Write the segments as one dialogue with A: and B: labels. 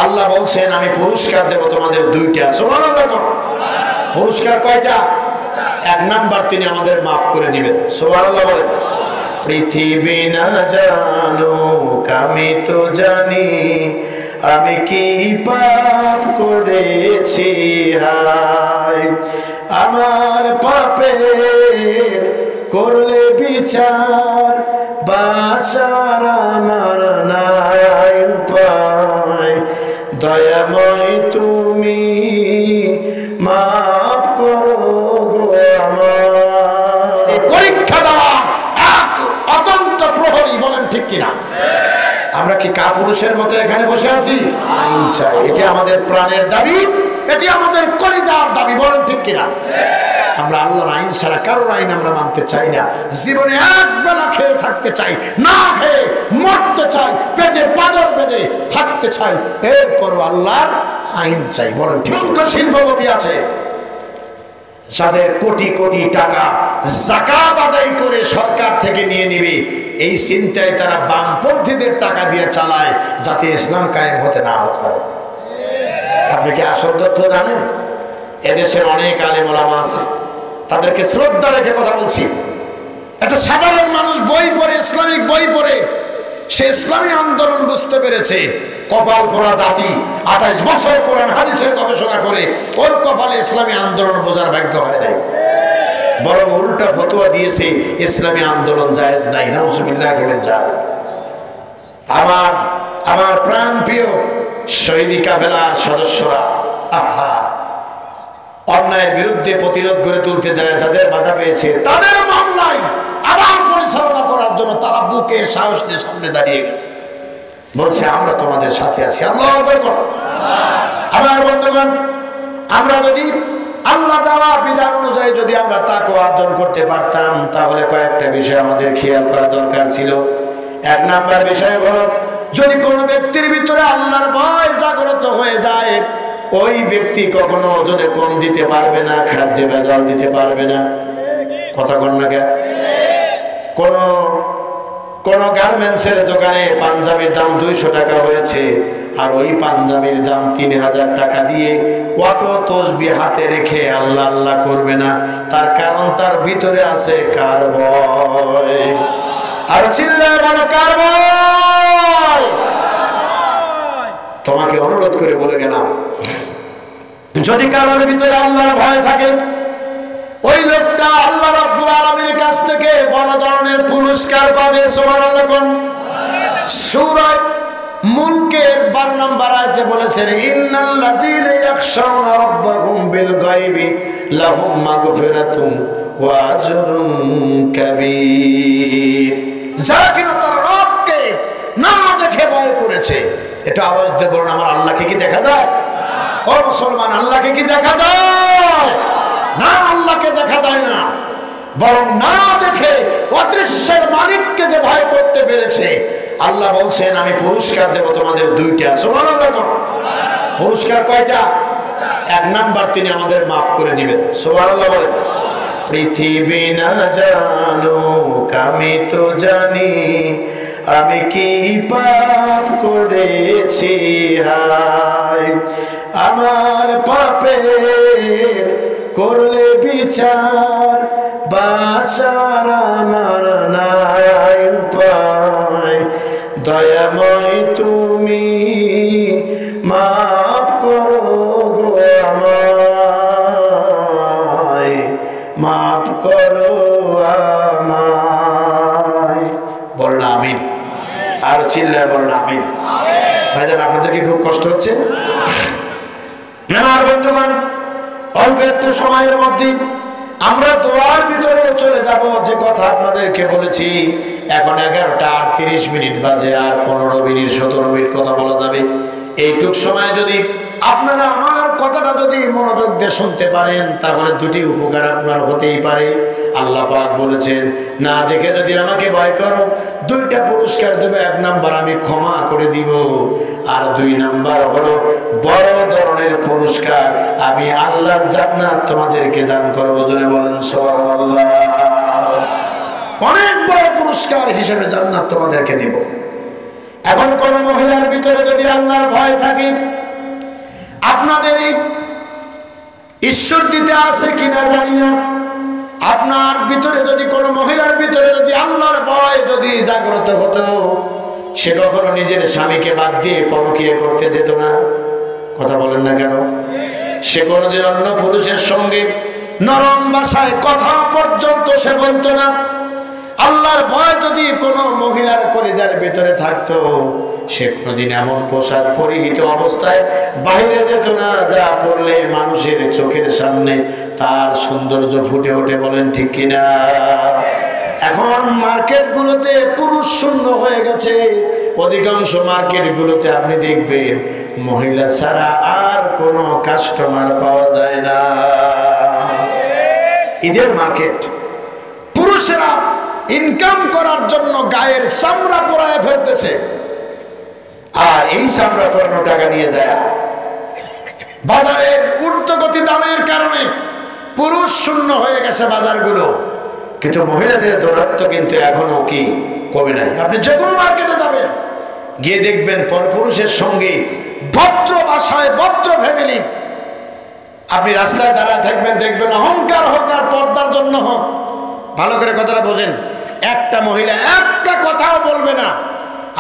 A: আল্লাহ বলছেন আমি পুরস্কার দেব তোমাদের দুইটা। সুবহানাল্লাহ। পুরস্কার কয়টা? এক নাম্বার, তিনি আমাদের মাফ করে দিবেন। সুবহানাল্লাহ বলেন। পৃথিবী না জানুক আমি তো জানি আমি কি পাপ করেছি, হায় আমার পাপের করলে বিচার, বাঁচার আমার নাই উপায়, দয়াময় তুমি মাফ করো গো আমার। পরীক্ষা দেওয়া এক অতন্ত প্রহরী, বলেন ঠিক কিনা? আমরা কি কাপুরুষের মতো এখানে বসে আছি? আইন চাই, এটি আমাদের প্রাণের দাবি, এটি আমাদের কলিজার দাবি, বলেন ঠিক কিনা? আমরা আল্লাহর আইন ছাড়া কারোর আইন আমরা মানতে চাই না। জীবনে এক বেলা খেয়ে থাকতে চাই, না খেয়ে মরতে চাই, পেটে পাথর বেঁধে থাকতে চাই, এরপরও আল্লাহর আইন চাই, বলেন ঠিক? শিল্পপতি আছে যাদের কোটি কোটি টাকা যাকাত আদায় করে সরকার থেকে নিয়ে নিবে, এই চিন্তায় তারা বামপন্থীদের টাকা দিয়ে চালায় যাতে ইসলাম কায়েম হতে না পারে। আপনি কি আসল তথ্য জানেন? এদেশের অনেক আলেম ওলামা আছে, তাদেরকে শ্রদ্ধা রেখে কথা বলছি। একটা সাধারণ মানুষ বই পড়ে, ইসলামিক বই পড়ে, সে ইসলামী আন্দোলন বুঝতে পেরেছে। কপাল পোড়া জাতি 28 বছর কোরআন হাদিসের গবেষণা করে ওর কপালে ইসলামী আন্দোলন বোঝার ভাগ্য হয় নাই, বরং উল্টা ফতোয়া দিয়েছে ইসলামী আন্দোলন জায়েজ নাই। নাউজুবিল্লাহ বলেন। যা আমার প্রাণ প্রিয় শহীদি কাফেলার সদস্যরা, আহা, অন্যায়ের বিরুদ্ধে প্রতিরোধ গড়ে তুলতে যায় যাদের বাধা পেয়েছে, তাদের মামলায় আবার পরিচালনা করার জন্য তারা বুকে সাহস দিয়ে সামনে দাঁড়িয়ে গেছে, বলছে আমরা তোমাদের সাথে আছি। আল্লাহু আকবার। আমার বন্ধুগণ, আমরা যদি আল্লাহ দেওয়া বিধান অনুযায়ী যদি আমরা তাকওয়া অর্জন করতে পারতাম, তাহলে কয়েকটা বিষয় আমাদের খেয়াল করা দরকার ছিল। এক নাম্বার বিষয় হলো, যদি কোনো ব্যক্তির ভিতরে আল্লাহর ভয় জাগ্রত হয়ে যায়, ওই ব্যক্তি কখনো ওজনে কম দিতে পারবে না, খাদ্যে ভেজাল দিতে পারবে না। কথা বল না কেন? কোন গার্মেন্টসের দোকানে পাঞ্জাবির দাম 200 টাকা হয়েছে, আর ওই পাঞ্জাবির দাম 3000 টাকা দিয়ে অটো তসবিহ হাতে রেখে আল্লাহ আল্লাহ করবে না। তার কারণ তার ভিতরে আছে কার ভয়। আর চিল্লায় বলো কার ভয়। তোমাকে অনুরোধ করে বলে গেলাম, যদি কারোর ভিতরে আল্লাহর ভয় থাকে, ওই লোকটা আল্লাহ রাব্বুল আলামিনের কাছ থেকে বড় ধরনের পুরস্কার পাবে। সুবহানাল্লাহ। সূরা মুলকের 12 নম্বর আয়াতে বলেছেন, ইন্নাল্লাযীনা ইয়াখশাউনা রাব্বাহুম বিল গায়বি লাহুম মাগফিরাতুন ওয়া আজরুন কাবীর। যারা কিনা তার রবকে না দেখে ভয় করেছে, এটা আওয়াজ দিয়ে বলুন, আমার আল্লাহকে কি দেখা যায়? ও মুসলমান, আল্লাহকে কি দেখা যায়? না, আল্লাহকে দেখা যায় না, বরং না দেখে অদৃশ্যের মালিককে যে ভয় করতে পেরেছে, আল্লাহ বলছেন আমি পুরস্কার দেব তোমাদের দুইটা। সুবহানাল্লাহ। পুরস্কার কয়টা? এক নাম্বার, তিনি আমাদের মাফ করে দিবেন। সুবহানাল্লাহ বলেন। পৃথিবী না জানুক আমি তো জানি আমি কি পাপ করেছি, হায় আমার পাপের করলে বিচার, বাঁচার আমার নাই উপায়, দয়াময় তুমি মাফ করো গো আমায়, মাফ করো আমায়। বলেন আমিন। আর চিল্লায় বলেন আমিন। ভাইজান, আপনাদের কি খুব কষ্ট হচ্ছে? আমার বন্ধুগণ, অল্প একটু সময়ের মধ্যে আমরা দোয়ার ভিতরে চলে যাব। যে কথা আপনাদেরকে বলেছি, এখন 11টা 38 মিনিট বাজে, আর 15 মিনিট 17 মিনিট কথা বলা যাবে। এইটুক সময় যদি আপনারা আমার কথাটা যদি মনোযোগ দিয়ে শুনতে পারেন, তাহলে দুটি উপকার আপনার হতেই পারে। আল্লাহ পাক বলেছেন, না দেখে যদি আমাকে ভয় করো, দুইটা পুরস্কার দেবে। এক নাম্বার, আমি ক্ষমা করে দিব, আর 2 নাম্বার হলো বড় ধরনের পুরস্কার, আমি আল্লাহর জান্নাত তোমাদেরকে দান করবো। জোরে বলেন সুবহানাল্লাহ। অনেক বড় পুরস্কার হিসেবে জান্নাত তোমাদেরকে দিব। এখন কোন মহিলার ভিতরে যদি আল্লাহর ভয় থাকে, আপনাদের এই ঈশ্বর দিতে আছে কিনা জানি না, আপনার ভিতরে যদি কোনো মহিলার ভিতরে যদি আল্লাহর ভয় যদি জাগ্রত হতো, সে কখনো নিজের স্বামীকে বাদ দিয়ে পরকীয়া করতে যেত না। কথা বলেন না কেন? সে কোনোদিন অন্য পুরুষের সঙ্গে নরম ভাষায় কথা পর্যন্ত সে বলতো না। আল্লাহর ভয় যদি কোনো মহিলার কলিজার ভিতরে থাকতো, সে কোনোদিন এমন পোশাক পরিহিত অবস্থায় বাইরে যেত না যা পড়লে মানুষের চোখের সামনে তার সৌন্দর্য ফুটে ওঠে। বলেন ঠিক কিনা? এখন মার্কেটগুলোতে পুরুষ শূন্য হয়ে গেছে। অধিকাংশ মার্কেটগুলোতে আপনি দেখবেন মহিলা ছাড়া আর কোনো কাস্টমার পাওয়া যায় না। ঈদের মার্কেট, পুরুষেরা ইনকাম করার জন্য গায়ের চামড়া পরায় ফেলতেছে, আর এই চামড়া পরানো টাকা নিয়ে যায়। বাজারের ঊর্ধ্বগতি দামের কারণে পুরুষ শূন্য হয়ে গেছে বাজারগুলো, কিন্তু মহিলাদের দৌরাত্ম্য কিন্তু এখনো কি কমে নাই। আপনি যে কোনো মার্কেটে যাবেন, গিয়ে দেখবেন পরপুরুষের সঙ্গে ভদ্র ভাষায় ভদ্র ফ্যামিলি। আপনি রাস্তায় দাঁড়ায় থাকবেন, দেখবেন অহংকার হোক আর পর্দার জন্য হোক, ভালো করে কথাটা বোঝেন, একটা মহিলা একটা কথাও বলবে না।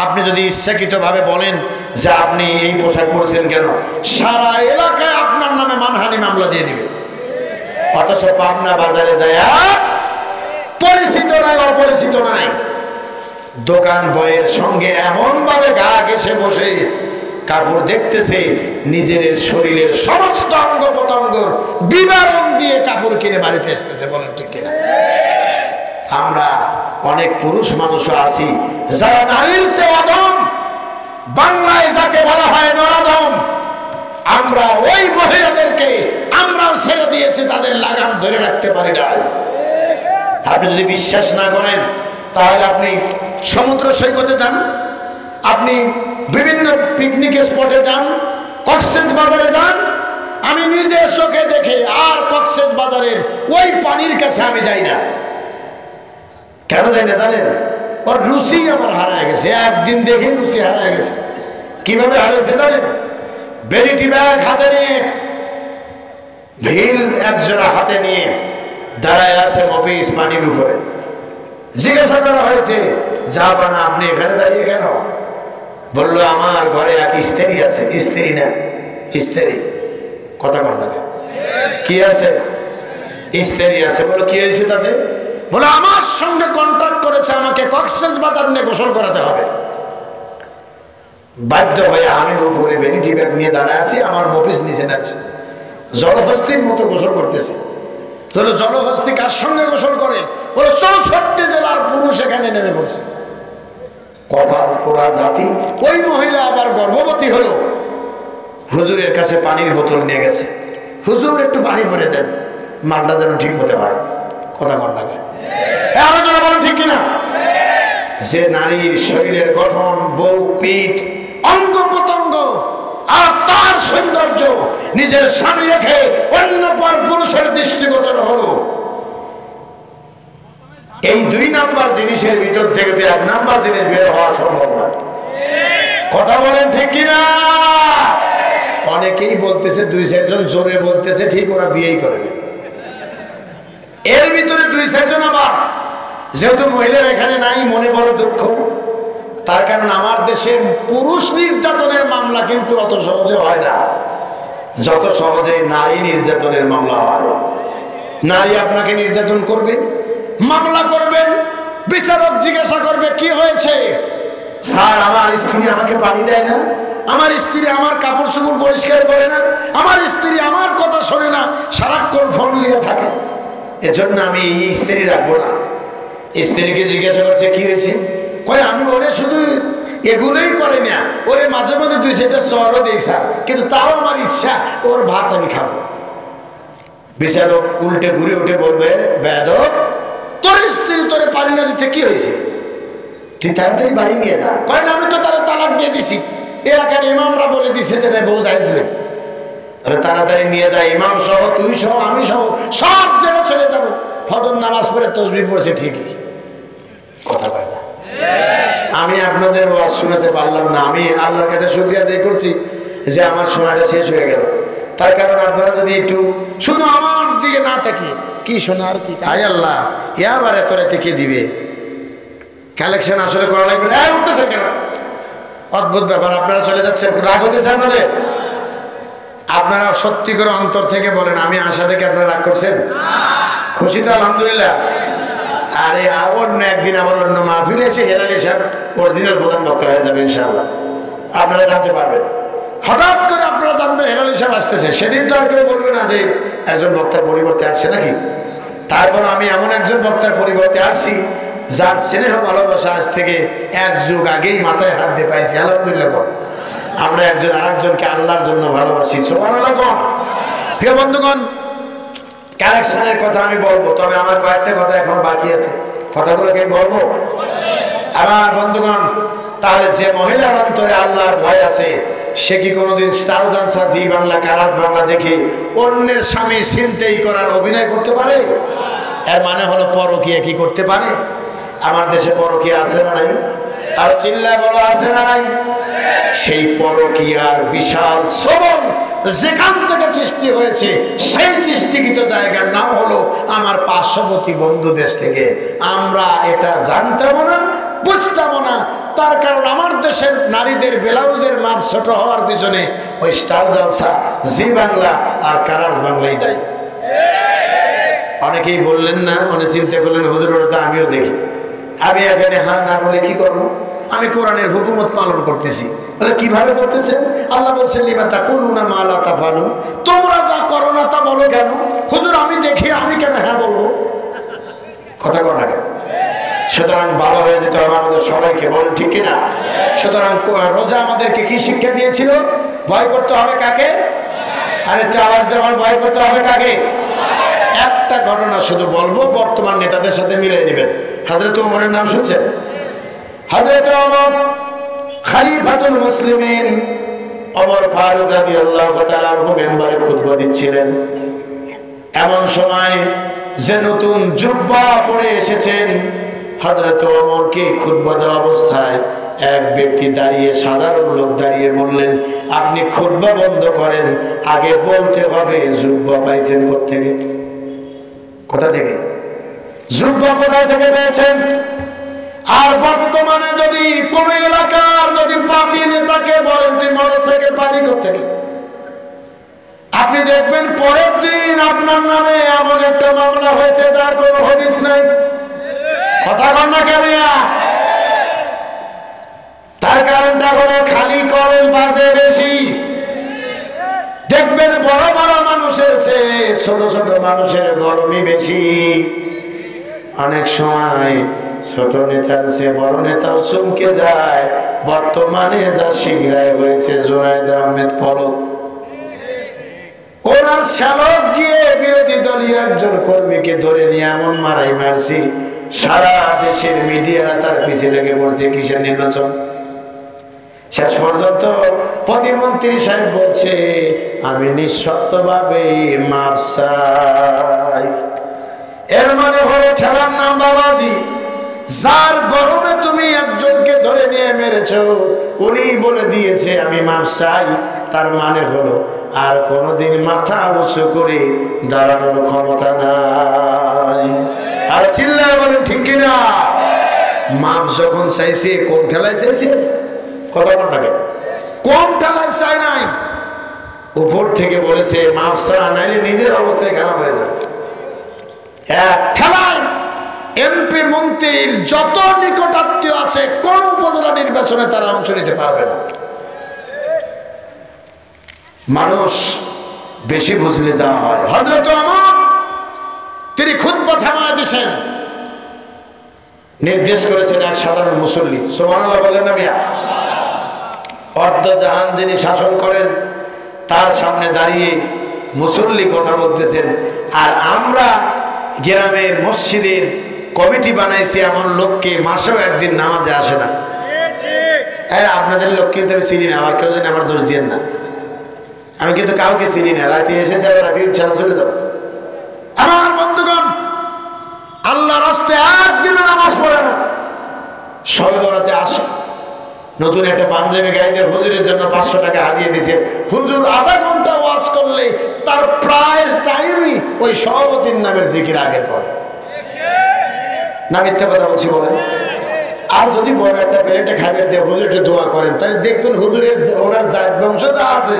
A: আপনি যদি ইচ্ছাকৃতভাবে বলেন যে আপনি এই পোশাক পরেছেন কেন, সারা এলাকায় আপনার নামে মানহানি মামলা দিয়ে দিবে। অথচ পাবনা বাজারে যায় পরিচিত নাই অপরিচিত নাই, দোকান বইয়ের সঙ্গে এমন ভাবে গা ঘেঁষে বসে কাপড় দেখতেছে, নিজের শরীরের সমস্ত অঙ্গ প্রত্যঙ্গর বিবরণ দিয়ে কাপড় কিনে বাড়িতে আসতেছে। বলেন ঠিক কিনা? আমরা অনেক পুরুষ মানুষও আছি যারা নারীর চেয়ে অধম, বাংলায় যাকে বলা হয় নরাধম। আমরা ওই মহিলাদেরকে আমরাও ছেড়ে দিয়েছি, তাদের লাগাম ধরে রাখতে পারি না। আপনি যদি বিশ্বাস না করেন, তাহলে আপনি সমুদ্র সৈকতে যান, আপনি বিভিন্ন পিকনিক স্পটে যান, কক্সেস বাজারে যান। আমি নিজে চোখে দেখে আর কক্সেস বাজারের ওই পানির কাছে আমি যাই না। কেন যাই না জানেন? ওর রুচি আমার হারায় গেছে। একদিন দেখে রুচি হারায় গেছে। কিভাবে হারাইছে জানেন? বেরিটি ব্যাগ হাতে নিয়ে, ভিল একজোড়া হাতে নিয়ে দাঁড়ায় আছে মফিস পানির উপরে। জিজ্ঞাসা করা হয়েছে, যাবা না আপনি এখানে দাঁড়িয়ে কেন? বললো আমার ঘরে এক স্ত্রী আছে। স্ত্রী না, স্ত্রী। কথা কন না? কি আছে? স্ত্রী আছে। বলো কি হয়েছে তাতে? বলে আমার সঙ্গে কন্ট্যাক্ট করেছে, আমাকে কক্সেস বাজার নিয়ে গোসল করাতে হবে। বাধ্য হয়ে আমি উপরে ভ্যানিটি ব্যাগ নিয়ে দাঁড়ায় আছি, আমার মফিস নিচে নামছে, জলহস্তির মতো গোসল করতেছে। তাহলে জলহস্তি কার সঙ্গে গোসল করে? বলে 64 জেলার পুরুষ এখানে নেমে পড়ছে। কপাল পোড়া জাতি। ওই মহিলা আবার গর্ভবতী হলো, হুজুরের কাছে পানির বোতল নিয়ে গেছে। হুজুর একটু পানি ভরে দেন, মালটা যেন ঠিক মতো হয়। কথা কন না? আরো যারা বলেন ঠিক কিনা? যে নারীর শরীরের গঠন, বুক, পিঠ, অঙ্গ প্রত্যঙ্গ আর তার সৌন্দর্য নিজের স্বামী রেখে অন্য পর পুরুষের দৃষ্টিগোচর হলো, এই 2 নাম্বার জিনিসের ভিতর থেকে তো 1 নাম্বার জিনিস বের হওয়া সম্ভব না। কথা বলেন ঠিক কিনা? অনেকেই বলতেছে, 2-4 জন জোরে বলতেছে, ঠিক ওরা বিয়েই করেনি। এর ভিতরে 2-4 জন আবার, যেহেতু মহিলারা এখানে নাই, মনে বড় দুঃখ। তার কারণ আমার দেশে পুরুষ নির্যাতনের মামলা কিন্তু অত সহজে হয় না যত সহজে নারী নির্যাতনের মামলা হয়। নারী আপনাকে নির্যাতন করবে, মামলা করবেন, বিচারক জিজ্ঞাসা করবে কি হয়েছে। স্যার আমার স্ত্রী আমাকে পানি দেয় না, আমার স্ত্রী আমার কাপড় চোপড় পরিষ্কার করে না, আমার স্ত্রী আমার কথা শোনে না, সারাক্ষণ ফোন নিয়ে থাকে, এজন্য আমি এই স্ত্রী রাখবো না। স্ত্রীকে জিজ্ঞাসা করছে কি হয়েছে? কয় আমি ওরে শুধু এগুলোই করে না, ওরে মাঝে মাঝে 2-4টা চরও দিই স্যার, কিন্তু তাও আমার ইচ্ছা ওর ভাত আমি খাবো। বিচারক উল্টে ঘুরে উঠে বলবে, বেয়াদব, তোর স্ত্রী তোরে পানি না দিতে কি হয়েছে? তুই তাড়াতাড়ি বাড়ি নিয়ে যা। কয় না আমি তো তারা তালাক দিয়ে দিছি, এলাকার ইমামরা বলে দিছে যে বউ জায়েজ নেই। আরে তাড়াতাড়ি নিয়ে যায়, ইমাম সহ, তুই সহ, আমি সহ সব জেনে চলে যাবো। ফজর নামাজ পড়ে তসবিহ পড়েছে ঠিকই, কথা কয় না। আমি আপনাদের ওয়াজ শোনাতে পারলাম না। আমি আল্লাহর কাছে শুকরিয়া আদায় করছি যে আমার সময়টা শেষ হয়ে গেল। তার কারণ আপনারা যদি একটু শুধু আমার দিকে না তাকিয়ে কি শোনার কি হায় আল্লাহ এবার এত রাতে কে দিবে কালেকশন আসলে করা লাগবে। উঠতেছে কেন? অদ্ভুত ব্যাপার। আপনারা চলে যাচ্ছেন, রাগ হতেছে আপনাদের? আপনারা সত্যি করে অন্তর থেকে বলেন আমি আশা থেকে আপনারা রাগ করছেন? খুশি তো আলহামদুলিল্লাহ। আরে অন্য একদিন আবার অন্য মাহফিলে এসে হেলালি সাহেব অরিজিনাল প্রধান বক্তা হয়ে যাবে ইনশাআল্লাহ। আপনারা জানতে পারবেন, হঠাৎ করে আপনারা জানবেন হেলালি সাহেব আসতেছে। সেদিন তো আর কেউ বলবে না যে একজন বক্তার পরিবর্তে আসছে নাকি। তারপর আমি এমন একজন বক্তার পরিবর্তে আসছি যার স্নেহ ভালোবাসা আজ থেকে এক যুগ আগেই মাথায় হাত দিয়ে পাইছি আলহামদুলিল্লাহ। আমরা একজন আর একজনকে আল্লাহর জন্য ভালোবাসি। সুবহানাল্লাহ। প্রিয় বন্ধুগণ, কালেকশনের কথা আমি বলবো, তবে আমার কয়েকটা কথা এখনো বাকি আছে। কথাগুলোকে বলবো আমার বন্ধুগণ। তাহলে যে মহিলার অন্তরে আল্লাহর ভয় আছে সে কি কোনোদিন স্টার জলসা, জি বাংলা, কারাস বাংলা দেখে অন্যের স্বামী ছিনতাই করার অভিনয় করতে পারে? এর মানে হলো পরকীয়া কি করতে পারে? আমার দেশে পরকীয়া আছে না নাই? আর চিল্লায় বলো আছে না নাই? সেই পরকীয়ার বিশাল সবল যেখান থেকে সৃষ্টি হয়েছে সেই সৃষ্টিকৃত জায়গার নাম হলো আমার পার্শ্ববর্তী বন্ধু দেশ থেকে। আমরা এটা জানতাম না, বুঝতাম না। তার কারণ আমার দেশের নারীদের ব্লাউজের মাপ ছোট হওয়ার পিছনে ওই স্টার জলসা, জি বাংলা আর কারাস বাংলাই দায়ী। অনেকেই বললেন না, অনেক চিন্তা করলেন হুজুর ওটা তো আমিও দেখি। আমি এখানে হ্যাঁ না বলে কি করবো? আমি কোরআনের হুকুমত পালন করতেছি। বলে কিভাবে করতেছেন? আল্লাহ বলছেন লিমা তাকুলুনা মা লা তাফআলুন, তোমরা যা করো না তা বলো কেন? হুজুর আমি দেখি, আমি কেন হ্যাঁ বলবো? কথা কর না কেন? সুতরাং ভালো হয়ে যেতে হবে আমাদের সবাইকে, বলেন ঠিক কিনা? সুতরাং রোজা আমাদেরকে কি শিক্ষা দিয়েছিল? ভয় করতে হবে কাকে? আরে চাওয়াজ দেওয়ার ভয় করতে হবে কাকে? একটা ঘটনা শুধু বলবো, বর্তমান নেতাদের সাথে মিলিয়ে নেবেন। হযরত ওমরের নাম শুনছেন? হযরত ওমর খলিফাতুল মুসলিমিন, ওমর ফারুক রাদিয়াল্লাহু তাআলা আনহু মিম্বরে খুতবা দিচ্ছিলেন। এমন সময় যে নতুন জুব্বা পরে এসেছেন হযরত ওমরকে খুতবা দেওয়া অবস্থায় এক ব্যক্তি দাঁড়িয়ে, সাধারণ লোক দাঁড়িয়ে বললেন, আপনি খুতবা বন্ধ করেন, আগে বলতে হবে জুব্বা পাইছেন কোত্থেকে? কোথা থেকে? জুব্বা কোথা থেকে পেয়েছেন? আর বর্তমানে যদি কোন এলাকার যদি পার্টি নেতাকে বলেন তুই মোটরসাইকেল পাবি কোত্থেকে, আপনি দেখবেন পরের দিন আপনার নামে এমন একটা মামলা হয়েছে যার কোনো হদিস নাই। কথা বল না কেন? তার কারণটা হলো খালি কল বাজে বেশি। দেখবেন বড় বড় মানুষের চেয়ে ছোট ছোট মানুষের গরমই বেশি। অনেক সময় ছোট নেতার চেয়ে বড় নেতাও চমকে যায়। বর্তমানে যা শিগগিরই হয়েছে জুনায়েদ আহমেদ পলক, ওনার শ্যালক দিয়ে বিরোধী দলীয় একজন কর্মীকে ধরে নিয়ে এমন মারাই মারছি, সারা দেশের মিডিয়ারা তার পিছিয়ে লেগে পড়ছে। কিসের নির্বাচন? শেষ পর্যন্ত প্রতিমন্ত্রী সাহেব বলছে আমি নিঃশর্তভাবে মাপ চাই। এর মানে হলো ঠেলার নাম বাবাজি। যার গরমে তুমি একজনকে ধরে নিয়ে মেরেছো উনি বলে দিয়েছে আমি মাপ চাই, তার মানে হলো আর কোনোদিন মাথা উঁচু করে দাঁড়ানোর ক্ষমতা নাই। আর চিল্লায় বলেন ঠিক কিনা? মাপ যখন চাইছে কোন ঠেলায় চাইছে? কথা বল না, কোন ঠেলায় চাই নাই? উপর থেকে বলেছে মাপ চা, নাইলে নিজের অবস্থায় খারাপ হয়ে যাবে। এক ঠেলায় এমপি মন্ত্রীর যত নিকটাত্মীয় আছে কোন উপজেলা নির্বাচনে তারা অংশ নিতে পারবে না। মানুষ বেশি বুঝলে যা হয়। হযরত ওমর তিনি খুতবা থামায় দিয়েছেন, নির্দেশ করেছেন এক সাধারণ মুসল্লি, সুবহানাল্লাহ বলেন না মিয়া, অর্ধ জাহান যিনি শাসন করেন তার সামনে দাঁড়িয়ে মুসল্লি কথা বলতেছেন। আর আমরা গ্রামের মসজিদের কমিটি বানাইছি এমন লোককে মাসেও একদিন নামাজে আসে না। আপনাদের লোক কিন্তু আমি চিনি না, আমার কেউ যেন আমার দোষ দিয়েন না। আমি কিন্তু কাউকে চিনি না, রাতে এসেছে রাতে ছেড়ে চলে যাবো। আমার বন্ধুগণ, আল্লাহ রাস্তায় একদিন নামাজ পড়ে না, সবে বরাতে আসে, নতুন একটা পাঞ্জাবি গায়ে দিয়ে হুজুরের জন্য 500 টাকা হাতিয়ে দিছে। হুজুর আধা ঘন্টা ওয়াজ করলে তার প্রায় টাইমই ওই সভাপতির নামের জিকির আগের করে। না মিথ্যা কথা বলছি বলেন? আর যদি বড় একটা প্লেটে খাবার দিয়ে হুজুরকে দোয়া করেন, তাহলে দেখবেন হুজুরের ওনার জাত বংশ যা আছে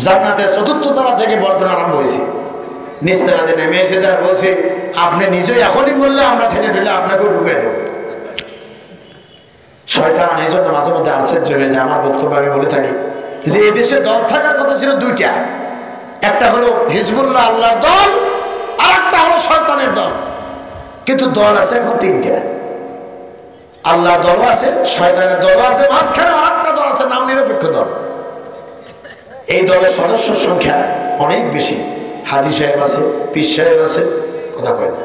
A: জান্নাতের 4র্থ তলা থেকে বন্টন আরম্ভ হয়েছে। নিচতলাতে নেমে এসেছে আর বলছে, আপনি নিজেই এখনই বললে আমরা ঠেলে ঠেলে আপনাকেও ঢুকিয়ে দেব। শয়তান এই জন্য মাঝে মধ্যে আশ্চর্য হয়ে যায়। আমার বক্তব্য আমি বলে থাকি যে এদেশে দল থাকার কথা ছিল 2টা, একটা হলো হিজবুল্লাহ আল্লাহর দল, আর একটা হলো শয়তানের দল। কিন্তু দল আছে এখন 3টা, আল্লাহর দলও আছে, শয়তানের দলও আছে, মাঝখানে আর একটা দল আছে নাম নিরপেক্ষ দল। এই দলের সদস্য সংখ্যা অনেক বেশি। হাজি সাহেব আছে, পীর সাহেব আছে, কথা কয় না,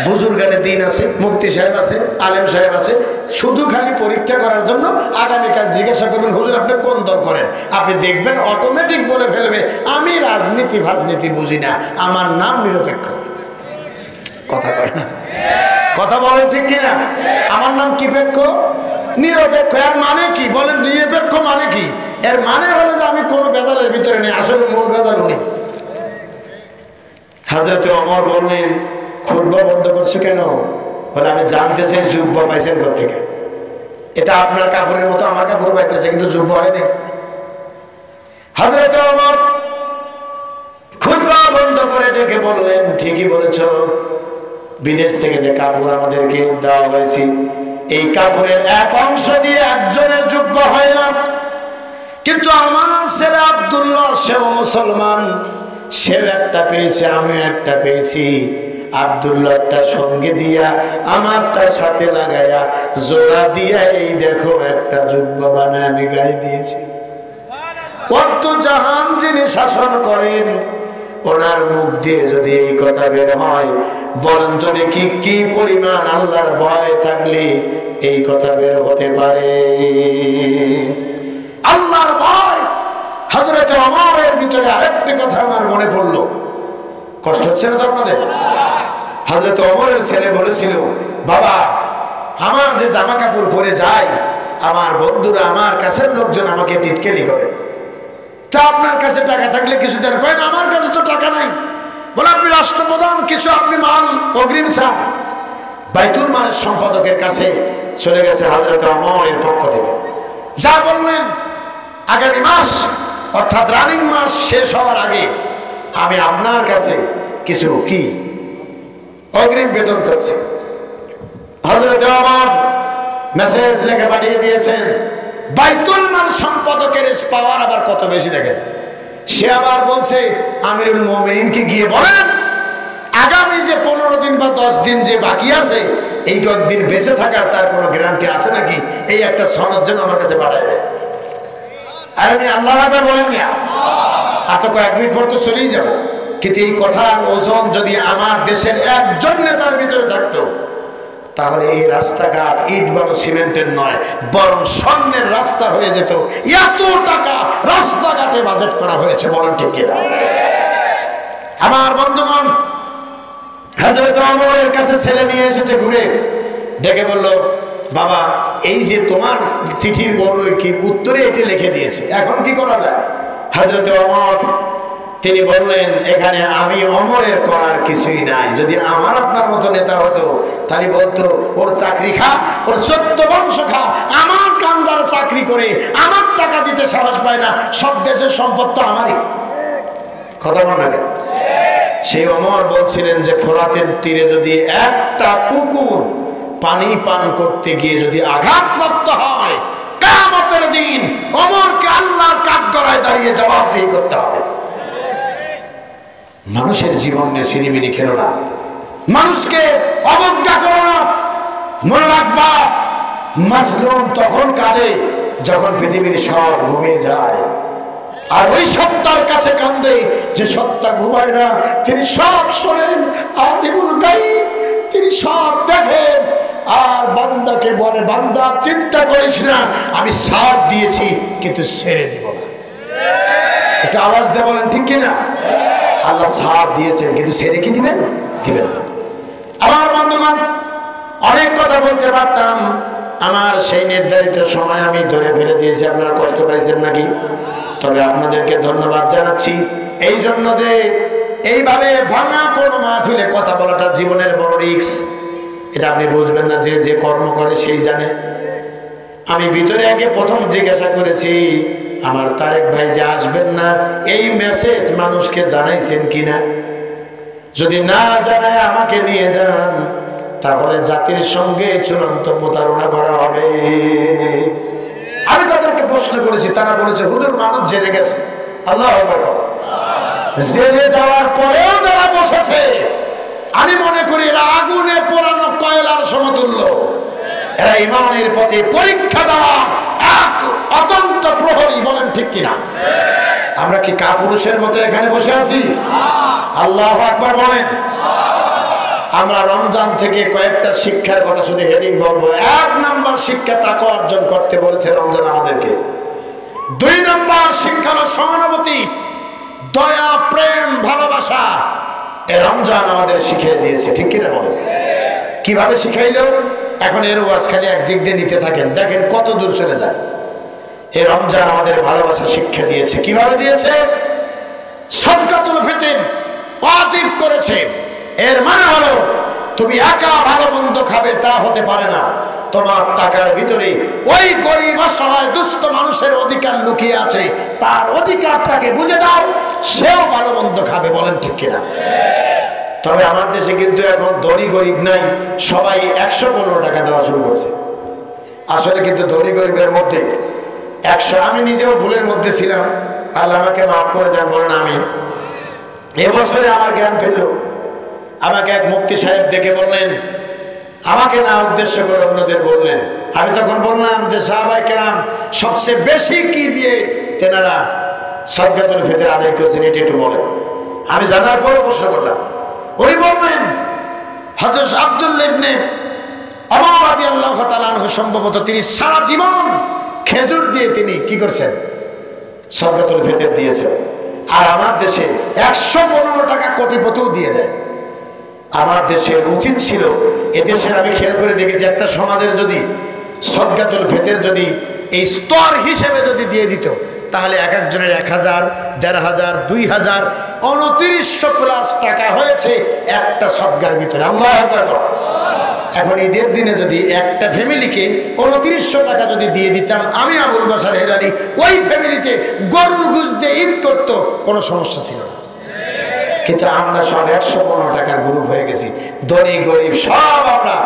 A: বুজুর্গানে দিন আছে, মুফতি সাহেব আছে, আলেম সাহেব আছে। শুধু খালি পরীক্ষা করার জন্য আগামীকাল জিজ্ঞাসা করবেন, হুজুর আপনি কোন দল করেন? আপনি দেখবেন অটোমেটিক বলে ফেলবে, আমি রাজনীতি ফাজনীতি বুঝি না, আমার নাম নিরপেক্ষ। কথা কয় না, কথা বলেন ঠিক কিনা? আমার নাম কি পেক্ষ? নিরপেক্ষ। এর মানে কি বলেন? নিরপেক্ষ মানে কি? এর মানে হলো যে আমি কোনো বেদালের ভিতরে নেই, আসলে মূল বেদাল উনি। হযরতে ওমর বললেন, খুতবা বন্ধ করছে কেন? বলে আমি জানতে চাই জুব্বা পাইছেন কোত্থেকে। এটা আপনার কাপড়ের মতো আমার কাপড় পাইতেছে, কিন্তু জুব্বা হয়নি। হযরতে ওমর খুতবা বন্ধ করে ডেকে বললেন, ঠিকই বলেছ, বিদেশ থেকে যে কাপড় আমাদেরকে দেওয়া হয়েছে, এই কাপড়ের এক অংশ দিয়ে একজনের জুব্বা হয় না। কিন্তু আমার ছেলে আব্দুল্লাহ, সেও মুসলমান, সেও একটা পেয়েছে, আমিও একটা পেয়েছি। আব্দুল্লাহটা সঙ্গে দিয়া আমারটা সাথে লাগাইয়া জোড়া দিয়া এই দেখো একটা জুব্বা বানায় আমি গায়ে দিয়েছি। কত জাহান যিনি শাসন করেন, ওনার মুখ দিয়ে যদি এই কথা বের হয়, বলেন তো দেখি কি পরিমাণ আল্লাহর ভয় থাকলে এই কথা বের হতে পারে? আল্লাহর ভয়। হযরত ওমরের ভিতরে আরেকটি কথা আমার মনে পড়লো, কষ্ট হচ্ছে না তো আপনাদের? হযরত ওমরের ছেলে বলেছিল, বাবা আমার যে জামা কাপড় পরে যায়, আমার বন্ধুরা, আমার কাছের লোকজন আমাকে টিটকেলি করে, তা আপনার কাছে টাকা থাকলে কিছু দেন? কয় না, আমার কাছে তো টাকা নাই। বলে আপনি রাষ্ট্রপ্রধান, কিছু আপনি মাল অগ্রিম চান। বাইতুল মালের সম্পাদকের কাছে চলে গেছে হযরত ওমরের পক্ষ থেকে, যা বললেন আগামী মাস অর্থাৎ রানিং মাস শেষ হওয়ার আগে আমি আপনার কাছে কিছু কি অগ্রিম বেতন চাচ্ছি। হযরত ওমর মেসেজ লিখে পাঠিয়ে দিয়েছেন। বাইতুল মাল সম্পাদকের পাওয়ার আবার কত বেশি দেখেন। সে আবার বলছে, আমিরুল মুমিনিনকে গিয়ে বলেন আগামী যে 15 দিন বা 10 দিন যে বাকি আছে, এই কয়েকদিন বেঁচে থাকার তার কোনো গ্যারান্টি আছে নাকি, এই একটা সনদ যেন আমার কাছে পাঠায় দেয়। আর আমি আল্লাহ হাফেজ বলেন না, আর তো কয়েক মিনিট পর তো চলেই যাবো। কিন্তু এই কথার ওজন যদি আমার দেশের একজন নেতার ভিতরে থাকতো, তাহলে এই রাস্তাঘাট ইট বালু সিমেন্টের নয়, বরং স্বর্ণের রাস্তা হয়ে যেত। এত টাকা রাস্তাঘাটে বাজেট করা হয়েছে, বলেন ঠিক কিনা? আমার বন্ধুগণ, হযরত ওমরের কাছে ছেলে নিয়ে এসেছে ঘুরে, ডেকে বলল, বাবা এই যে তোমার চিঠির বড় কি উত্তরে এটি লিখে দিয়েছে, এখন কি করা যায়? হযরত ওমর তিনি বললেন, এখানে আমি ওমরের করার কিছুই নাই। যদি আমার আপনার মতো নেতা হতো, তাহলে বলতো ওর চাকরি খা, ওর 14 বংশ খা, আমার কামদার চাকরি করে আমার টাকা দিতে সাহস পায় না, সব দেশের সম্পদ তো আমারই। কথা বল না কেন? সেই ওমর বলছিলেন যে ফোরাতের তীরে যদি একটা কুকুর পানি পান করতে গিয়ে যদি আঘাতপ্রাপ্ত হয়, কিয়ামতের দিন ওমরকে আল্লাহর কাঠগড়ায় দাঁড়িয়ে জবাবদিহি করতে হবে। মানুষের জীবন নিয়ে ছিনিমিনি খেলো না, মানুষকে অবজ্ঞা করো না। মনে রাখবা, মাজলুম তখন কাঁদে যখন পৃথিবীর সব ঘুমিয়ে যায়, আর ওই সত্তার কাছে কান্দে যে সত্তা ঘুমায় না, তিনি সব শোনেন, আলিমুল গায়ব, তিনি সব দেখেন। আর বান্দাকে বলে, বান্দা চিন্তা করিস না, আমি সাথ দিয়েছি কিন্তু ছেড়ে দিব না। এটা আওয়াজ দিয়ে বলেন ঠিক কিনা? আল্লাহ সাথ দিয়েছেন কিন্তু ছেড়ে কি দিবেন? দিবেন না। আমার বন্ধুগণ, অনেক কথা বলতে পারতাম, আমার সেই নির্ধারিত সময় আমি ধরে ফেলে দিয়েছি, আপনারা কষ্ট পাইছেন নাকি? তবে আপনাদেরকে ধন্যবাদ জানাচ্ছি এই জন্য যে এইভাবে ভাঙা কোনো মাহফিলে কথা বলাটা জীবনের বড় রিস্ক। এটা আপনি বুঝবেন না, যে যে কর্ম করে সেই জানে। আমি ভিতরে আগে প্রথম জিজ্ঞাসা করেছি আমার তারেক ভাই যে আসবেন না, এই মেসেজ মানুষকে জানাইছেন কিনা। যদি না জানায় আমাকে নিয়ে যান, তাহলে জাতির সঙ্গে চূড়ান্ত প্রতারণা করা হবে। আমি তাদেরকে প্রশ্ন করেছি, তারা বলেছে হুজুর মানুষ জেনে গেছে। আল্লাহু আকবার। জেনে যাওয়ার পরেও যারা বসেছে, আমি মনে করি এরা আগুনে পোড়ানো কয়লার সমতুল্য। এরা ইমানের পথে পরীক্ষা দেওয়া এক অতন্ত প্রহরী, বলেন ঠিক কিনা? আমরা কি কাপুরুষের মতো এখানে বসে আছি? আল্লাহু আকবার বলেন। আমরা রমজান থেকে কয়েকটা শিক্ষার কথা শুধু হেডিং বলবো। 1 নম্বর শিক্ষা তাকওয়া অর্জন করতে বলেছে রমজান আমাদেরকে। 2 নম্বর শিক্ষা হলো সহানুভূতি, দয়া, প্রেম, ভালোবাসা। এই রমজান আমাদের শিখিয়ে দিয়েছে, ঠিক কিনা বলেন? কিভাবে শিখাইলো? এখন এর ওয়াজ খালি একদিক দিয়ে নিতে থাকেন, দেখেন কত দূর চলে যায়। এই রমজান আমাদের ভালোবাসা শিক্ষা দিয়েছে। কিভাবে দিয়েছে? সাদকাতুল ফিতর ওয়াজিব করেছে। এর মানে হলো তুমি একা ভালো মন্দ খাবে তা হতে পারে না। তোমার টাকার ভিতরে ওই গরিব অসহায় দুস্থ মানুষের অধিকার লুকিয়ে আছে, তার অধিকারটাকে বুঝে দাও, সেও ভালো মন্দ খাবে, বলেন ঠিক কিনা? তবে আমার দেশে কিন্তু এখন ধনী গরিব নাই, সবাই 115 টাকা দেওয়া শুরু করছে। আসলে কিন্তু ধনী গরিবের মধ্যে 100, আমি নিজেও ভুলের মধ্যে ছিলাম, আল্লাহ আমাকে মাফ করে দেন, বলেন আমিন। এবছরে আমার জ্ঞান ফিরল। আমাকে এক মুফতি সাহেব ডেকে বললেন, আমাকে না উদ্দেশ্য করে অন্যদের বললেন। আমি তখন বললাম যে সাহাবায়ে কেরাম সবচেয়ে বেশি কি দিয়ে তেনারা সাদকাতুল ফিতর আদায় করেছেন, এটা একটু বলেন। আমি জানার পরে প্রশ্ন করলাম। উনি বললেন হযরত আব্দুল্লাহ ইবনে ওমর রাদিয়াল্লাহু তাআলা আনহু, সম্ভবত তিনি সারা জীবন খেজুর দিয়ে তিনি কি করছেন? সাদকাতুল ফিতর দিয়েছেন। আর আমার দেশে 115 টাকা কোটিপতিও দিয়ে দেয়। আমার দেশের উচিত ছিল, এদেশের আমি খেয়াল করে দেখেছি, একটা সমাজের যদি সাদকাতুল ফিতর যদি এই স্তর হিসেবে যদি দিয়ে দিত, তাহলে এক একজনের 1000, 1500, 2000, 2900 প্লাস টাকা হয়েছে একটা সদকার ভিতরে। আল্লাহু আকবার। এখন ঈদের দিনে যদি একটা ফ্যামিলিকে 2900 টাকা যদি দিয়ে দিতাম, আমি আবুল বাশার হেলালি, ওই ফ্যামিলিতে গরুর গোশত দিয়ে ঈদ করতো, কোনো সমস্যা ছিল না। কিন্তু আমরা সব 115 টাকার গ্রুপ হয়ে গেছি, ধনী গরিব সব আমরা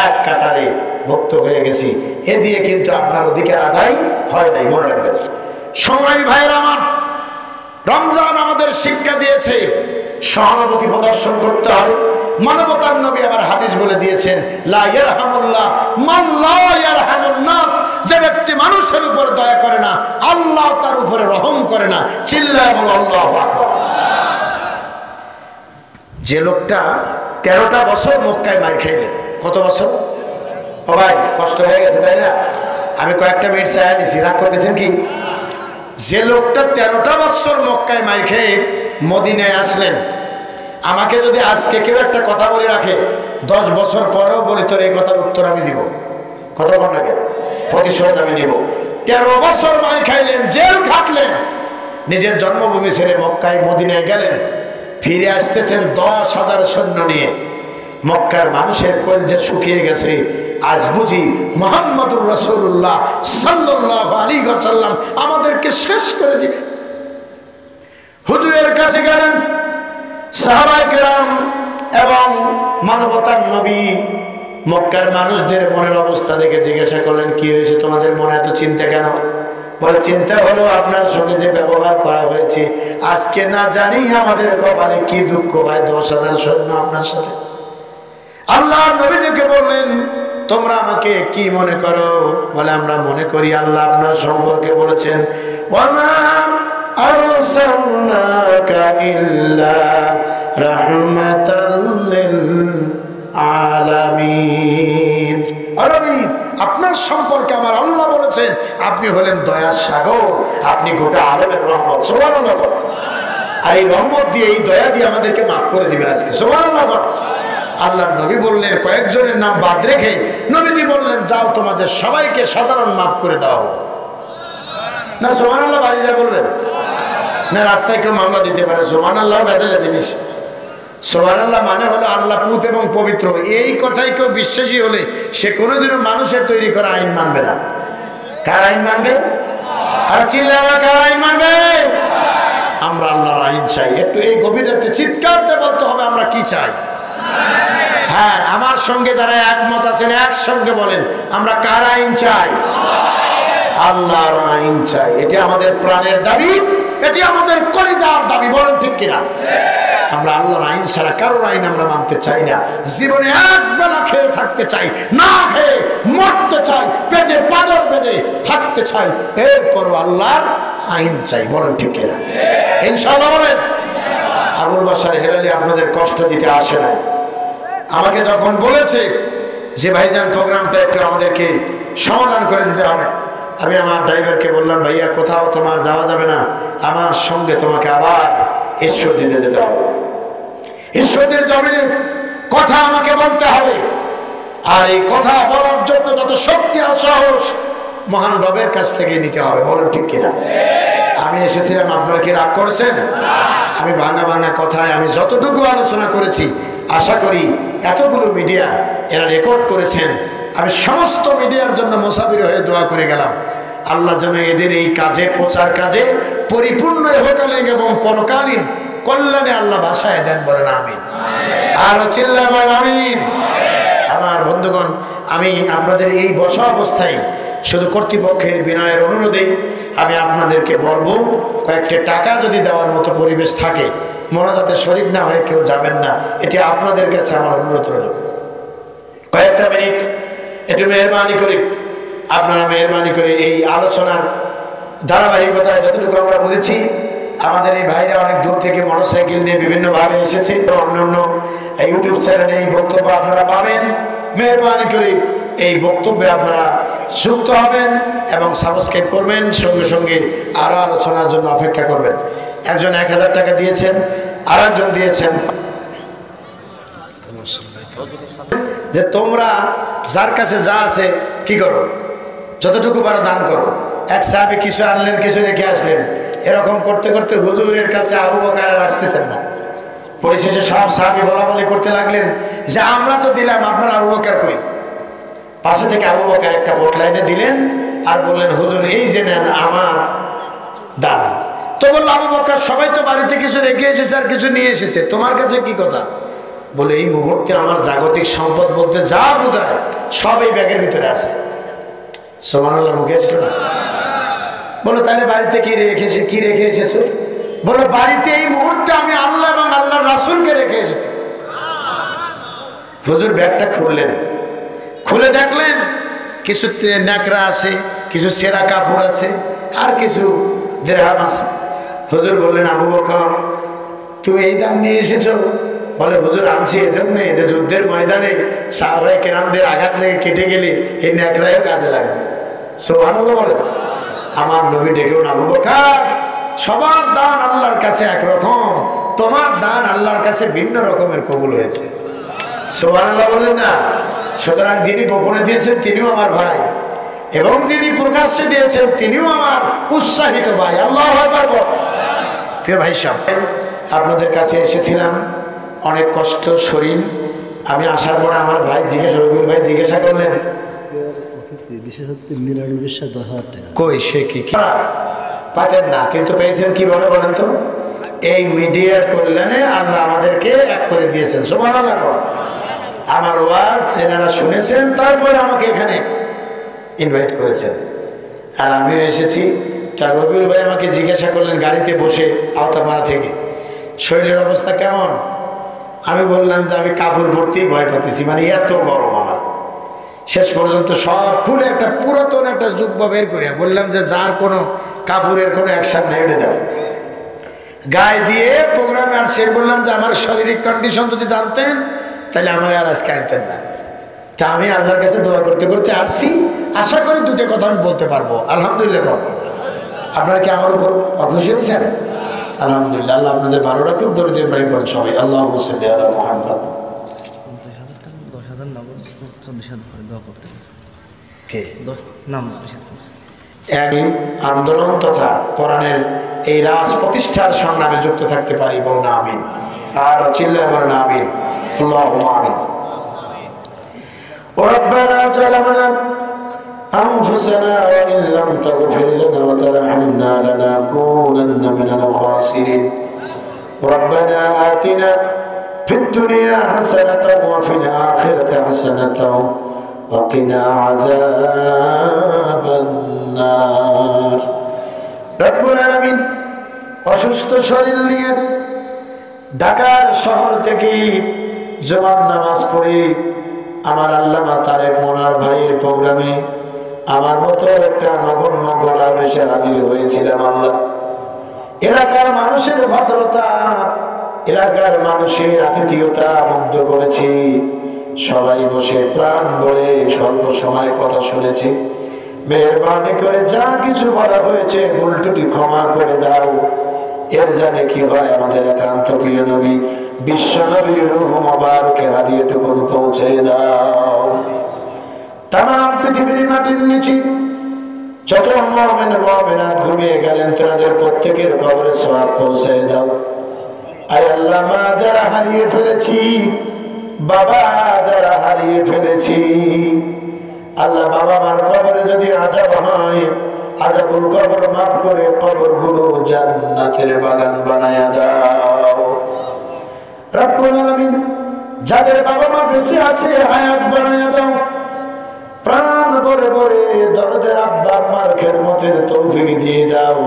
A: এক কাতারে ভুক্ত হয়ে গেছি। এ দিয়ে কিন্তু আপনার অধিকার আদায় হয় নাই, মনে রাখবেন। সংগ্রামী ভাইয়েরা আমার, রমজান আমাদের শিক্ষা দিয়েছে সহানুভূতি প্রদর্শন করতে হবে। মানবতার নবী আবার হাদিস বলে দিয়েছেন, লা ইয়ারহামুল্লাহ মান লা ইয়ারহামুন নাস, যে ব্যক্তি মানুষের উপর দয়া করে না, আল্লাহ তার উপরে রহম করে না। চিল্লায় বলো আল্লাহু আকবার। যে লোকটা 13টা বছর মক্কায় মার খাইলেন, কত বছর? ও ভাই কষ্ট হয়ে গেছে তাই না? আমি কয়েকটা মিনিট চাই নিছি, রাগ করতেছেন কি? যে লোকটা 13টা বছর মক্কায় মার খেয়ে মদিনায় আসলেন, আমাকে যদি আজকে কেউ একটা কথা বলে রাখে, 10 বছর পরেও বলি তোর এই কথার উত্তর আমি দিব, কথা বল না কেন, প্রতিশোধ আমি নিব। 13 বছর মার খাইলেন, জেল খাটলেন, নিজের জন্মভূমি ছেড়ে মক্কায় মদিনায় গেলেন, ফিরে আসতেছেন 10,000 সৈন্য নিয়ে। মক্কার মানুষের কলজা শুকিয়ে গেছে, আজ বুঝি মুহাম্মদুর রাসূলুল্লাহ সাল্লাল্লাহু আলাইহি ওয়াসাল্লাম আমাদেরকে শেষ করে দিবে। হুজুরের কাছে গেলেন সাহাবায়ে কেরাম এবং মানবতার নবী। মক্কার মানুষদের মনের অবস্থা দেখে জিজ্ঞাসা করলেন, কি হয়েছে তোমাদের মনে এত চিন্তা কেন? বলে চিন্তা হলো আপনার সঙ্গে যে ব্যবহার করা হয়েছে, আজকে না জানি আমাদের কপালে কি দুঃখ হয়, 10,000 সৈন্য আপনার সাথে। আল্লাহর নবী ডেকে বললেন, তোমরা আমাকে কি মনে করো? বলে আমরা মনে করি আল্লাহ আপনার সম্পর্কে বলেছেন, ওয়ামা আরসালনাকা ইল্লা রাহমাতাল লিল আলামিন। আরবি আপনার সম্পর্কে আমার আল্লাহ বলেছেন আপনি হলেন দয়ার সাগর, আপনি গোটা আলমের রহমত। সুবহানাল্লাহ। আর এই রহমত দিয়ে, এই দয়া দিয়ে আমাদেরকে মাফ করে দিবেন আজকে। সুবহানাল্লাহ। আল্লাহর নবী বললেন কয়েকজনের নাম বাদ রেখে নবীজি বললেন যাও তোমাদের সবাইকে সাধারণ মাফ করে দেওয়া হবে। না সুবহানাল্লাহ বাড়ি যা বলবেন না, রাস্তায় কেউ মামলা দিতে পারে। সুবহানাল্লাহ ভেজালে জিনিস। সুবহানাল্লাহ মানে হলো আল্লাহ পুত এবং পবিত্র। এই কথাই কেউ বিশ্বাসী হলে সে কোনোদিনও মানুষের তৈরি করা আইন মানবে না। কার আইন মানবে? আর চিল্লায়া কার আইন মানবে? আমরা আল্লাহর আইন চাই। একটু এই গভীর রাতে চিৎকারতে বলতে হবে আমরা কি চাই। হ্যাঁ, আমার সঙ্গে যারা একমত আছেন একসঙ্গে বলেন আমরা কার আইন চাই? আল্লাহর আইন চাই। এটি আমাদের প্রাণের দাবি, এটি আমাদের কলিজার দাবি। বলেন ঠিক কিনা? আমরা আল্লাহর আইন ছাড়া কারোর আইন আমরা মানতে চাই না। জীবনে একবেলা খেয়ে থাকতে চাই, না খেয়ে মরতে চাই, পেটে পাথর বেঁধে থাকতে চাই, এরপরও আল্লাহর আইন চাই। বলেন ঠিক কিনা? ইনশাআল্লাহ বলেন। আবুল বাশার হেলালি আপনাদের কষ্ট দিতে আসে না। আমাকে যখন বলেছে যে ভাইজান প্রোগ্রামটা একটু আমাদেরকে সমাধান করে দিতে হবে, আমি আমার ড্রাইভারকে বললাম ভাইয়া কোথাও তোমার যাওয়া যাবে না, আমার সঙ্গে তোমাকে আবার ঈশ্বর দিতে যেতে হবে। ঈশ্বরের জমিনে কথা আমাকে বলতে হবে। আর এই কথা বলার জন্য যত শক্তি আর সাহস মহান রবের কাছ থেকে নিতে হবে। বলেন ঠিক কিনা? আমি এসেছিলাম, আপনারা কি রাগ করেছেন? আমি ভাঙা ভাঙা কথায় আমি যতটুকু আলোচনা করেছি আশা করি এতগুলো মিডিয়া এরা রেকর্ড করেছেন। আমি সমস্ত মিডিয়ার জন্য মুসাফির হয়ে দোয়া করে গেলাম আল্লাহ যেন এদের এই কাজে প্রচার কাজে পরিপূর্ণ ইহকালীন এবং পরকালীন কল্যাণে আল্লাহ ভাষায় দেন। বলেন আমিন। আর চিল্লাবেন আমিন। আমার বন্ধুগণ, আমি আপনাদের এই বসা অবস্থায় শুধু কর্তৃপক্ষের বিনয়ের অনুরোধে আমি আপনাদেরকে বলবো কয়েকটা টাকা যদি দেওয়ার মতো পরিবেশ থাকে মোনাজাতে শরীক না হয়ে কেউ যাবেন না, এটি আপনাদের কাছে আমার অনুরোধ রইল। কয়েকটা মিনিট একটু মেহরবানি করে আপনারা মেহরবানি করে এই আলোচনার ধারাবাহিকতায় যতটুকু আমরা বুঝেছি, আমাদের এই ভাইরা অনেক দূর থেকে মোটরসাইকেল নিয়ে বিভিন্নভাবে এসেছে। অন্যান্য ইউটিউব চ্যানেলে এই বক্তব্য আপনারা পাবেন। মেহরবানি করে এই বক্তব্যে আপনারা যুক্ত হবেন এবং সাবস্ক্রাইব করবেন, সঙ্গে সঙ্গে আরও আলোচনার জন্য অপেক্ষা করবেন। একজন 1000 টাকা দিয়েছেন, আর একজন দিয়েছেন যে তোমরা যার কাছে যা আছে কি করো, যতটুকু পারো দান করো। এক সাহাবী কিছু আনলেন, কিছু রেখে আসলেন। এরকম করতে করতে হুজুরের কাছে আবু বকর আর আসতেছেন না। পরিশেষে সব সাহাবী বলাবলি করতে লাগলেন যে আমরা তো দিলাম, আপনার আবু বকর কই? পাশে থেকে আবু বকর একটা বোট লাইনে দিলেন আর বললেন হুজুর এই যে নেন আমার দান। তো বলল আবু বকর সবাই তো বাড়িতে কিছু রেখে এসেছে আর কিছু নিয়ে এসেছে, তোমার কাছে কি কথা? বলে এই মুহূর্তে আমার জাগতিক সম্পদ বলতে যা বোঝায় সব এই ব্যাগের ভিতরে আছে। সুবহানাল্লাহ মুখে আসলো না? বলো তাহলে বাড়িতে কি রেখে এসেছো? বলো বাড়িতে এই মুহূর্তে আমি আল্লাহ এবং আল্লাহর রাসূলকে রেখে এসেছি। হুজুর ব্যাগটা খুললেন, খুলে দেখলেন কিছু ন্যাকড়া আছে, কিছু সেরা কাপড় আছে, আর কিছু দিরহাম আছে। হুজুর বললেন আবু বকর তুমি এই দাম নিয়ে এসেছো? বলে হুজুর আনছি এজন্যে যে যুদ্ধের ময়দানে সাহাবায়ে কেরামদের আঘাত লেগে কেটে গেলে এই ন্যাকড়ায়ও কাজে লাগবে। সুবহানাল্লাহ বলেন। আমার নবী ডেকেও আবু বকর সবার দান আল্লাহর কাছে একরকম, তোমার দান আল্লাহর কাছে ভিন্ন রকমের কবুল হয়েছে। সুবহানাল্লাহ বলেন না? সুতরাং যিনি গোপনে দিয়েছেন তিনিও আমার ভাই, এবং যিনি প্রকাশ্যে দিয়েছেন তিনিও আমার উৎসাহিত ভাই। আল্লাহু আকবার। প্রিয় ভাই সাহেব, আপনাদের কাছে এসেছিলাম, অনেক কষ্ট শরীর। আমি আসার পরে আমার ভাই রবিউল ভাই জিজ্ঞাসা করলেন কই সে কি পাতেন না, কিন্তু পেয়েছেন কিভাবে বলেন তো? এই মিডিয়ার কল্যাণে আল্লাহ আমাদেরকে এক করে দিয়েছেন। সুবহানাল্লাহ। আমার ওয়াজ এনারা শুনেছেন, তারপরে আমাকে এখানে ইনভাইট করেছেন, আর আমিও এসেছি। তা রবিউল ভাই আমাকে জিজ্ঞাসা করলেন গাড়িতে বসে আওতাপাড়া থেকে শরীরের অবস্থা কেমন। আমি বললাম যে আমি কাপড় ভর্তি ভয় পাতেছি, মানে এত গরম আমার। শেষ পর্যন্ত সব খুলে একটা পুরাতন একটা জুব্বা বের করিয়া বললাম যে যার কোনো কাপড়ের কোনো অ্যাকশন নাই ওটা দাও, গায়ে দিয়ে প্রোগ্রামে আসছে। বললাম যে আমার শারীরিক কন্ডিশন যদি জানতেন তাহলে আমার আর আজকে আনতেন না। তা আমি আল্লাহর কাছে দোয়া করতে করতে আসছি, আশা করি দুটো কথা আমি বলতে পারবো। আলহামদুলিল্লাহ। আপনারা কি আমার উপর অখুশি হয়েছেন? আলহামদুলিল্লাহ। আল্লাহ আপনাদের ভালো রাখুক। দরুদ ইব্রাহিম পড়েন সবাই। আল্লাহুম্মা সাল্লি আলা মুহাম্মাদ। একই আন্দোলন তথা কোরআনের এই রাজ প্রতিষ্ঠার সংগ্রামে যুক্ত থাকতে পারি, বলুন আমিন। আর চিল্লায় বলুন আমিন, আল্লাহুম্মা আমিন। ربنا ظلمنا أنفسنا وإن لم تغفر لنا وترحمنا لنكونن من الخاسرين ربنا آتنا في الدنيا حسنة وفي الآخرة حسنة وقنا عذاب النار رب العالمين অসুস্থ শরীর নিয়ে ঢাকার শহর থেকে জুমার নামাজ পড়ে আমার আল্লামা তারেক মোনার ভাইয়ের প্রোগ্রামে আমার মতো একটা নগণ্য গোলাম এসে হাজির হয়েছিলাম। আল্লাহ, এলাকার মানুষের ভদ্রতা, এলাকার মানুষের আতিথেয়তা মুগ্ধ করেছি। সবাই বসে প্রাণ ভরে স্বল্প সময় কথা শুনেছি। মেহেরবানি করে যা কিছু বলা হয়েছে ভুল ত্রুটি ক্ষমা করে দাও। এর জানে কি হয় আমাদের একান্ত প্রিয় নবী বিশ্ব নবীর রূহ মোবারকে হাদিয়াটুকুন পৌঁছে দাও। তামাম পৃথিবীর মাটির নিচে যত মুমিন মুমিনাত ঘুমিয়ে গেলেন তাদের প্রত্যেকের কবরে সওয়াব পৌঁছে দাও। আয় আল্লাহ, মা যারা হারিয়ে ফেলেছি, বাবা যারা হারিয়ে ফেলেছি, আল্লাহ বাবা মার কবরে যদি আযাব হয়, আযাবুল কবর মাফ করে কবরগুলো জান্নাতের বাগান বানায়া দাও। রব্বুল আলামিন, যাদের বাবা মা বেঁচে আছে হায়াত বানায়া দাও। প্রাণ ভরে ভরে দরদের আব্বা আম্মার খেদমতের তৌফিক দিয়ে দাও।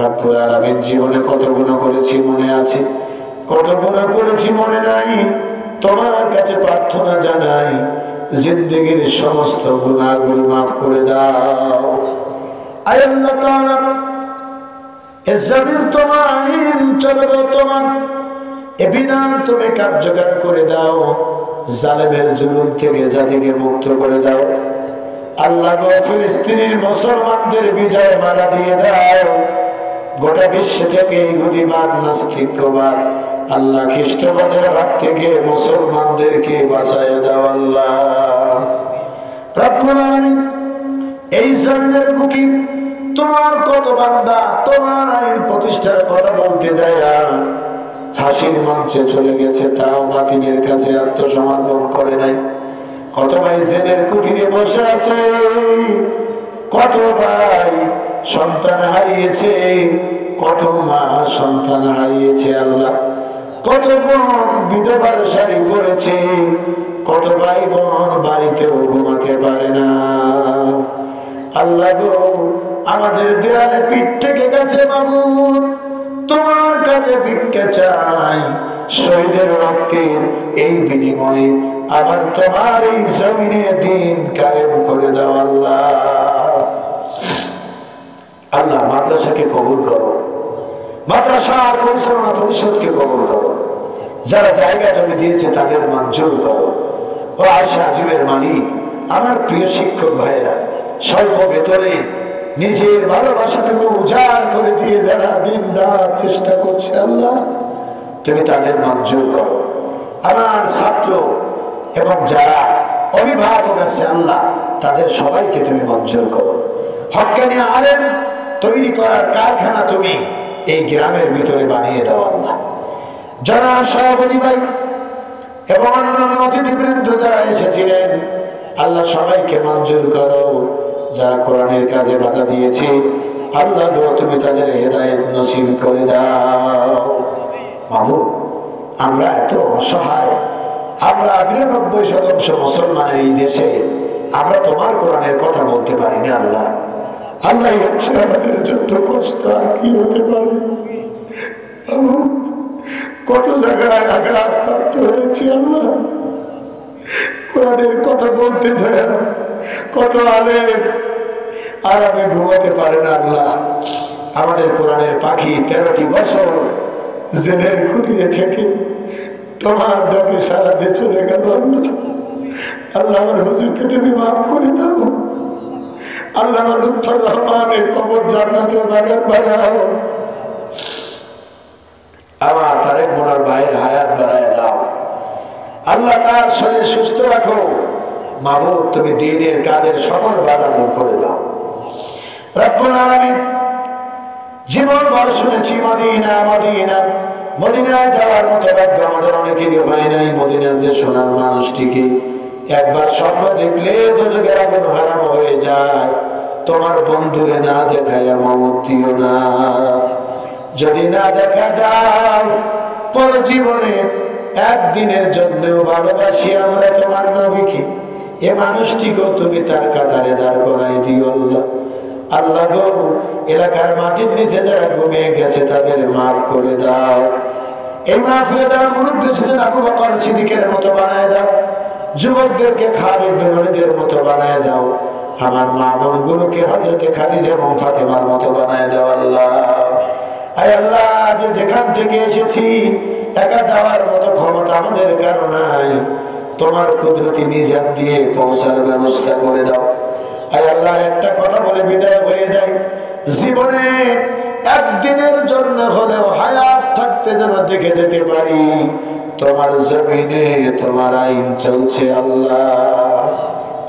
A: রব্বুল আলামিন, জীবনে কত গুনাহ করেছি মনে আছে, কত গুনাহ করেছি মনে নাই। তোমার কাছে প্রার্থনা জানাই জিন্দেগীর সমস্ত গুনাহগুলো মাফ করে দাও। আয় আল্লাহ তাআলা, এ জমিন তোমার আইন চলবে তোমার, এ বিধান তুমি কার্যকর করে দাও। জালেমের জুলুম থেকে জাতিকে মুক্ত করে দাও। আল্লাহ গো, ফিলিস্তিনের মুসলমানদের বিজয় মালা দিয়ে দাও। গোটা বিশ্ব থেকে ইহুদিবাদ, নাস্তিক্যবাদ, আল্লাহ খ্রিস্টবাদের হাত থেকে মুসলমানদেরকে বাঁচায় দাও। আল্লাহ রব্বুল আলামিন, এই জমিনের বুকে তোমার কত বান্দা তোমার আইন প্রতিষ্ঠার কথা বলতে যায় ফাঁসির মঞ্চে চলে গেছে, তাও বাতিলের কাছে আত্মসমর্পণ করে নাই। কত ভাই জেলের কুঠিরে বসে আছে, কত ভাই সন্তান হারিয়েছে, কত মা সন্তান হারিয়েছে। আল্লাহ, কত বোন বিধবার শাড়ি পরেছে, কত ভাই বোন বাড়িতেও ঘুমাতে পারে না। আল্লাহ গো, আমাদের দেয়ালে পিঠ থেকে গেছে মাবুদ, তোমার কাছে ভিক্ষা চাই। শহীদের রক্তের এই বিনিময়ে আবার তোমার এই জমিনে দিন কায়েম করে দাও। আল্লাহ আল্লাহ, মাদ্রাসাকে কবুল করো, মাদ্রাসা পরিচালনা পরিষদকে কবুল করো। যারা জায়গা জমি দিয়েছে তাদের মঞ্জুর করো। ও আশা আজিমের মালিক, আমার প্রিয় শিক্ষক ভাইরা, স্বল্প বেতনে নিজের ভালোবাসাটুকু উজাড় করে দিয়ে যারা দিন রাত চেষ্টা করছে, আল্লাহ তুমি তাদের মঞ্জুর করো। আমার ছাত্র এবং যারা অভিভাবক আছে, আল্লাহ তাদের সবাইকে তুমি মঞ্জুর করো। হক্কানি আলেম তৈরি করার কারখানা তুমি এই গ্রামের ভিতরে বানিয়ে দাও। আল্লাহ, জনাব সভাপতি ভাই এবং অন্যান্য অতিথিবৃন্দ যারা এসেছিলেন, আল্লাহ সবাইকে মঞ্জুর করো। যারা কোরআনের কাজে বাধা দিয়েছে, আল্লাহ গো তুমি তাদের হেদায়েত নসিব করে দাও। মাবুদ, আমরা এত অসহায়, আমরা ৯২% মুসলমানের এই দেশে আমরা তোমার কোরআনের কথা বলতে পারি না। আল্লাহ আল্লাহ হচ্ছে আমাদের জন্য কষ্ট, আর কি হতে পারে। মাবুদ, কত জায়গায় আঘাত প্রাপ্ত হয়েছে। আল্লাহ, কোরআনের কথা বলতে যায় কত আলেম আরামে ঘুমাতে পারে না। আল্লাহ, আমাদের কোরআনের পাখি 13টি বছর জেলের কুটিরে থেকে তোমার ডাকে সারাতে চলে গেল। আল্লাহ, আমার হুজুরকে তুমি মাফ করে দাও। আল্লাহ, আমার লুৎফর রহমানের কবর জান্নাতের বাগান বানাও। আমার তারেক মোনার ভাইয়ের হায়াত বাড়ায় দাও। আল্লাহ, তার শরীর সুস্থ রাখো। মাবুদ তুমি দ্বীনের কাজের সকল বাধা দূর করে দাও। রব্বুল আলামিন জীবন ভর শুনেছি মদিনা মদিনা, মদিনায় যাওয়ার মতো ভাগ্য আমাদের অনেকেরই হয় নাই। মদিনার যে সোনার মানুষটিকে একবার স্বপ্ন দেখলে দোজখের আগুন হারাম হয়ে যায়। তোমার বন্ধুকে না দেখাইয়া মমত দিও না। যদি না দেখা দাও পর জীবনে একদিনের জন্যও ভালোবাসি আমরা তোমার নবীকে, এ মানুষটিকেও তুমি তার কাতারে দাঁড় করাই দিও আল্লাহ। আল্লাহ গো, এলাকার মাটির নিচে যারা ঘুমিয়ে গেছে তাদের মাফ করে দাও। এই মাহফিলে যারা মুরব্বি এসেছেন আবু বকর সিদ্দিকের মতো বানায় দাও, যুবকদেরকে খালিদ বিন ওলীদের মতো বানায় দাও, আমার মা বোনগুলোকে হযরতে খাদিজা এবং ফাতেমার মতো বানায় দাও আল্লাহ। আয় আল্লাহ, যে যেখান থেকে এসেছি একা যাওয়ার মতো ক্ষমতা আমাদের কারো নাই, তোমার কুদরতি নিজাত দিয়ে পৌঁছার ব্যবস্থা করে দাও। আয় আল্লাহ, একটা কথা বলে বিদায় হয়ে যায়, জীবনে একদিনের জন্য হলেও হায়াত থাকতে যেন দেখে যেতে পারি তোমার জমিনে তোমার আইন চলছে আল্লাহ।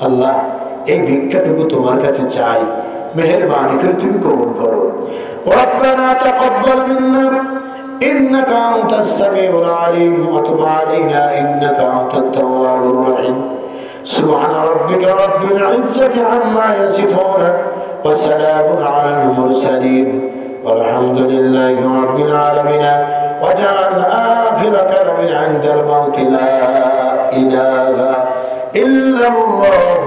A: আল্লাহ, এই ভিক্ষাটুকু তোমার কাছে চাই, মেহেরবানি করে তুমি কবুল করো। রব্বানা তাকাব্বাল মিন্না ইন্নাকা আনতাস সামিউল আলিম ওয়া তুব আলাইনা ইন্নাকা আনতাত তাওয়াবুর রহিম। সুবহানা রাব্বিকা রাব্বিল ইজ্জাতি আম্মা ইয়াসিফুন ওয়া সালামুন আলাল মুরসালিন walhamdulillahi rabbil alamin waj'al akhir kalamina 'indal maut la ilaha illa Allah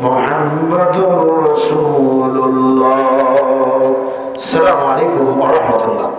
A: Muhammadur Rasulullah. Assalamu alaikum warahmatullahi